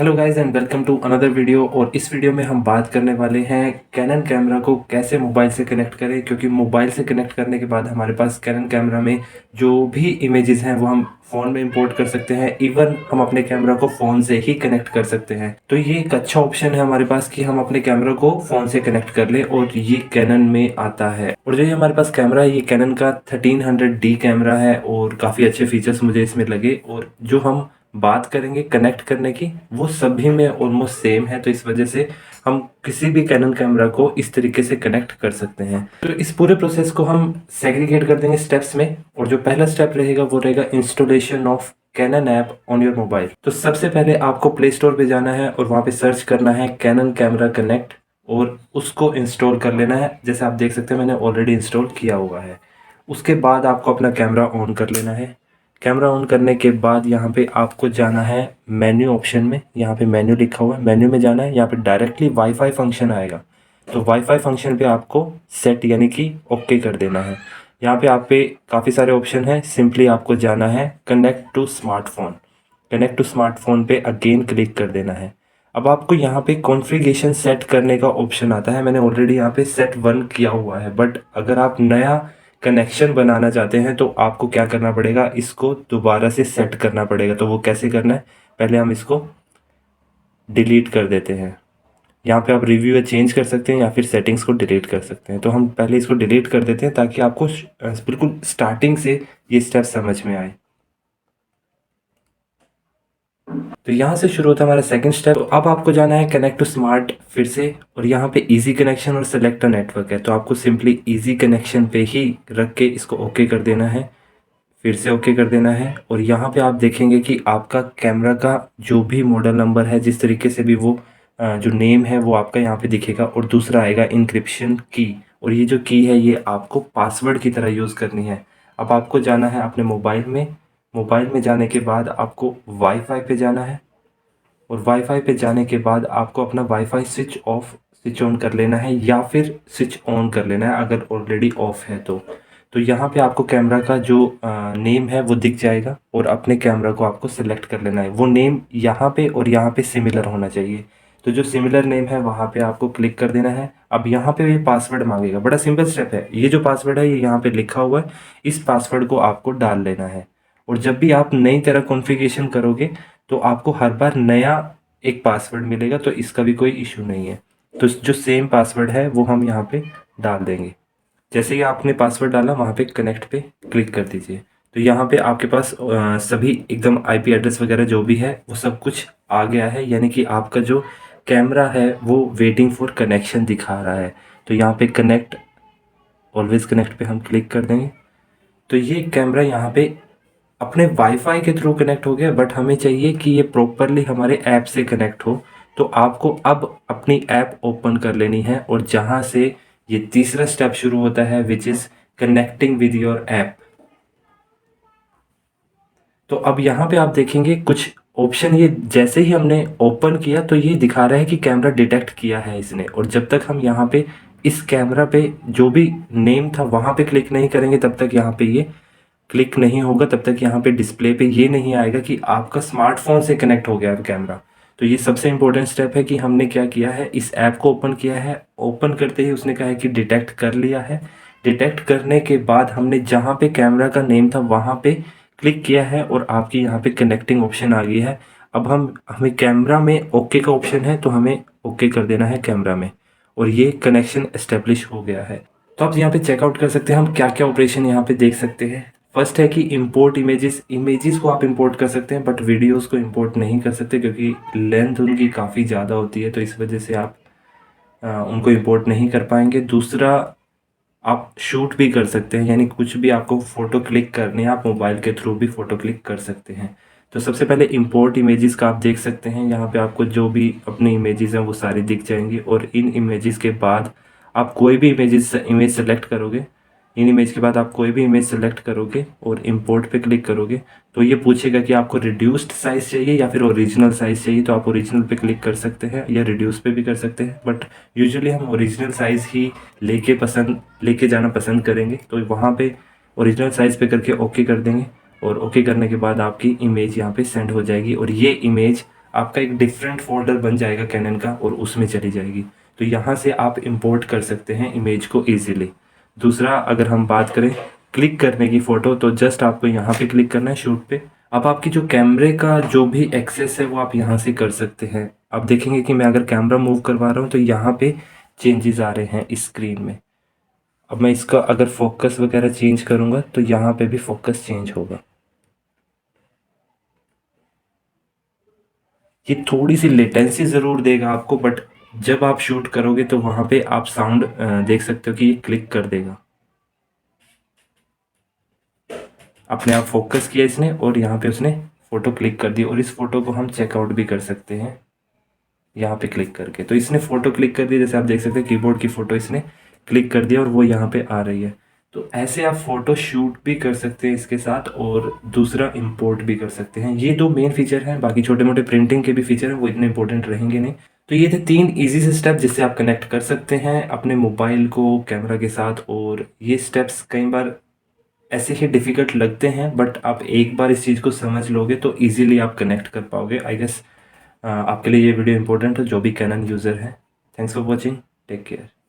Hello guys and welcome to another video. और इस video में हम बात करने वाले हैं कैनन कैमरा को कैसे मोबाइल से कनेक्ट करें, क्योंकि मोबाइल से कनेक्ट करने के बाद हमारे पास कैनन कैमरा में जो भी इमेजेस हैं वो हम फ़ोन में इंपोर्ट कर सकते हैं। इवन हम अपने कैमरा को फ़ोन से ही कनेक्ट कर सकते हैं। तो ये एक अच्छा ऑप्शन है हमारे पास कि हम अपने कैमरा को फ़ोन से कनेक्ट कर लें, और ये कैनन में आता है। और जो ये हमारे पास कैमरा है ये कैनन का 1300D कैमरा है और काफ़ी अच्छे फीचर्स मुझे इसमें लगे। और जो हम बात करेंगे कनेक्ट करने की वो सभी में ऑलमोस्ट सेम है, तो इस वजह से हम किसी भी कैनन कैमरा को इस तरीके से कनेक्ट कर सकते हैं। तो इस पूरे प्रोसेस को हम सेग्रीगेट कर देंगे स्टेप्स में, और जो पहला स्टेप रहेगा वो रहेगा installation of Canon app on your mobile. तो सबसे पहले आपको प्ले स्टोर पे जाना है और वहाँ पे सर्च करना है कैनन कैमरा कनेक्ट और उसको इंस्टॉल कर लेना है। जैसे आप देख सकते हैं मैंने ऑलरेडी इंस्टॉल किया हुआ है। उसके बाद आपको अपना कैमरा ऑन कर लेना है। कैमरा ऑन करने के बाद यहाँ पे आपको जाना है मेन्यू ऑप्शन में। यहाँ पे मेन्यू लिखा हुआ है, मेन्यू में जाना है। यहाँ पे डायरेक्टली वाईफाई फंक्शन आएगा, तो वाईफाई फंक्शन पे आपको सेट यानी कि ओके कर देना है। यहाँ पे आप पे काफ़ी सारे ऑप्शन हैं, सिंपली आपको जाना है connect to smartphone. Connect to smartphone पे अगेन क्लिक कर देना है। अब आपको यहाँ पे कॉन्फ़िगरेशन सेट करने का ऑप्शन आता है। मैंने ऑलरेडी यहाँ पे सेट 1 किया हुआ है, बट अगर आप नया कनेक्शन बनाना चाहते हैं तो आपको क्या करना पड़ेगा, इसको दोबारा से सेट करना पड़ेगा। तो वो कैसे करना है, पहले हम इसको डिलीट कर देते हैं। यहाँ पे आप रिव्यू या चेंज कर सकते हैं या फिर सेटिंग्स को डिलीट कर सकते हैं। तो हम पहले इसको डिलीट कर देते हैं ताकि आपको बिल्कुल स्टार्टिंग से ये स्टेप समझ में आए। तो यहाँ से शुरू होता है हमारा सेकंड स्टेप। तो अब आपको जाना है कनेक्ट टू स्मार्ट फिर से, और यहाँ पे इजी कनेक्शन और सेलेक्ट नेटवर्क है, तो आपको सिंपली इजी कनेक्शन पे ही रख के इसको ओके कर देना है। फिर से ओके कर देना है। और यहाँ पे आप देखेंगे कि आपका कैमरा का जो भी मॉडल नंबर है, जिस तरीके से भी वो जो नेम है वो आपका यहाँ पे दिखेगा, और दूसरा आएगा इंक्रिप्शन की। और ये जो की है ये आपको पासवर्ड की तरह यूज़ करनी है। अब आपको जाना है अपने मोबाइल में। मोबाइल में जाने के बाद आपको वाईफाई पे जाना है, और वाईफाई पे जाने के बाद आपको अपना वाईफाई स्विच ऑन कर लेना है या फिर स्विच ऑन कर लेना है अगर ऑलरेडी ऑफ है तो यहाँ पे आपको कैमरा का जो नेम है वो दिख जाएगा, और अपने कैमरा को आपको सिलेक्ट कर लेना है। वो नेम यहाँ पे और यहाँ पे सिमिलर होना चाहिए। तो जो सिमिलर नेम है वहाँ पे आपको क्लिक कर देना है। अब यहाँ पे ये पासवर्ड मांगेगा, बड़ा सिंपल स्टेप है। ये जो पासवर्ड है ये यहाँ पे लिखा हुआ है, इस पासवर्ड को आपको डाल लेना है। और जब भी आप नई तरह कॉन्फ़िगरेशन करोगे तो आपको हर बार नया एक पासवर्ड मिलेगा, तो इसका भी कोई इशू नहीं है। तो जो सेम पासवर्ड है वो हम यहाँ पे डाल देंगे। जैसे ही आपने पासवर्ड डाला वहाँ पे कनेक्ट पे क्लिक कर दीजिए। तो यहाँ पे आपके पास सभी एकदम आईपी एड्रेस वगैरह जो भी है वो सब कुछ आ गया है, यानी कि आपका जो कैमरा है वो वेटिंग फॉर कनेक्शन दिखा रहा है। तो यहाँ पे कनेक्ट, ऑलवेज कनेक्ट पे हम क्लिक कर देंगे। तो ये कैमरा यहाँ पे अपने वाईफाई के थ्रू कनेक्ट हो गया, बट हमें चाहिए कि ये प्रॉपरली हमारे ऐप से कनेक्ट हो। तो आपको अब अपनी ऐप ओपन कर लेनी है, और जहाँ से ये तीसरा स्टेप शुरू होता है which is connecting with your app. तो अब यहाँ पे आप देखेंगे कुछ ऑप्शन, ये जैसे ही हमने ओपन किया तो ये दिखा रहा है कि कैमरा डिटेक्ट किया है इसने। और जब तक हम यहाँ पे इस कैमरा पे जो भी नेम था वहाँ पे क्लिक नहीं करेंगे तब तक यहाँ पे ये क्लिक नहीं होगा, तब तक यहाँ पे डिस्प्ले पे ये नहीं आएगा कि आपका स्मार्टफोन से कनेक्ट हो गया है कैमरा। तो ये सबसे इंपॉर्टेंट स्टेप है कि हमने क्या किया है, इस ऐप को ओपन किया है। ओपन करते ही उसने कहा है कि डिटेक्ट कर लिया है। डिटेक्ट करने के बाद हमने जहाँ पे कैमरा का नेम था वहाँ पे क्लिक किया है, और आपकी यहाँ पे कनेक्टिंग ऑप्शन आ गई है। अब हमें कैमरा में ओके का ऑप्शन है, तो हमें ओके कर देना है कैमरा में, और ये कनेक्शन एस्टेब्लिश हो गया है। तो आप यहाँ पे चेकआउट कर सकते हैं हम क्या क्या ऑपरेशन यहाँ पे देख सकते हैं। फर्स्ट है कि इंपोर्ट इमेजेस। इमेजेस को आप इंपोर्ट कर सकते हैं, बट वीडियोस को इंपोर्ट नहीं कर सकते क्योंकि लेंथ उनकी काफ़ी ज़्यादा होती है, तो इस वजह से आप उनको इंपोर्ट नहीं कर पाएंगे। दूसरा, आप शूट भी कर सकते हैं, यानी कुछ भी आपको फ़ोटो क्लिक करनी है आप मोबाइल के थ्रू भी फ़ोटो क्लिक कर सकते हैं। तो सबसे पहले इंपोर्ट इमेजेस का आप देख सकते हैं, यहाँ पे आपको जो भी अपनी इमेजेस हैं वो सारी दिख जाएंगी। और इन इमेजेस के बाद आप कोई भी इमेज सेलेक्ट करोगे, इन इमेज के बाद आप कोई भी इमेज सेलेक्ट करोगे और इंपोर्ट पे क्लिक करोगे तो ये पूछेगा कि आपको रिड्यूस्ड साइज़ चाहिए या फिर ओरिजिनल साइज़ चाहिए। तो आप ओरिजिनल पे क्लिक कर सकते हैं या रिड्यूस पे भी कर सकते हैं, बट यूजुअली हम ओरिजिनल साइज़ ही लेके जाना पसंद करेंगे। तो वहाँ पे ओरिजिनल साइज़ पे करके ओके कर देंगे, और ओके करने के बाद आपकी इमेज यहाँ पे सेंड हो जाएगी, और ये इमेज आपका एक डिफरेंट फ़ोल्डर बन जाएगा कैनन का और उसमें चली जाएगी। तो यहाँ से आप इंपोर्ट कर सकते हैं इमेज को ईज़िली। दूसरा, अगर हम बात करें क्लिक करने की फ़ोटो, तो जस्ट आपको यहाँ पे क्लिक करना है शूट पे। अब आपकी जो कैमरे का जो भी एक्सेस है वो आप यहाँ से कर सकते हैं। आप देखेंगे कि मैं अगर कैमरा मूव करवा रहा हूँ तो यहाँ पे चेंजेस आ रहे हैं इस स्क्रीन में। अब मैं इसका अगर फोकस वगैरह चेंज करूँगा तो यहाँ पे भी फोकस चेंज होगा। ये थोड़ी सी लेटेंसी ज़रूर देगा आपको, बट जब आप शूट करोगे तो वहाँ पे आप साउंड देख सकते हो कि ये क्लिक कर देगा। अपने आप फोकस किया इसने और यहाँ पे उसने फ़ोटो क्लिक कर दी, और इस फ़ोटो को हम चेकआउट भी कर सकते हैं यहाँ पे क्लिक करके। तो इसने फ़ोटो क्लिक कर दी, जैसे आप देख सकते हैं कीबोर्ड की फ़ोटो इसने क्लिक कर दिया और वो यहाँ पे आ रही है। तो ऐसे आप फ़ोटो शूट भी कर सकते हैं इसके साथ, और दूसरा इंपोर्ट भी कर सकते हैं। ये दो मेन फीचर हैं, बाकी छोटे मोटे प्रिंटिंग के भी फीचर हैं, वो इतने इंपॉर्टेंट रहेंगे नहीं। तो ये थे 3 ईज़ी से स्टेप जिससे आप कनेक्ट कर सकते हैं अपने मोबाइल को कैमरा के साथ। और ये स्टेप्स कई बार ऐसे ही डिफ़िकल्ट लगते हैं, बट आप एक बार इस चीज़ को समझ लोगे तो ईज़िली आप कनेक्ट कर पाओगे। आई गेस आपके लिए ये वीडियो इंपॉर्टेंट है जो भी कैनन यूज़र है। Thanks for watching, take care.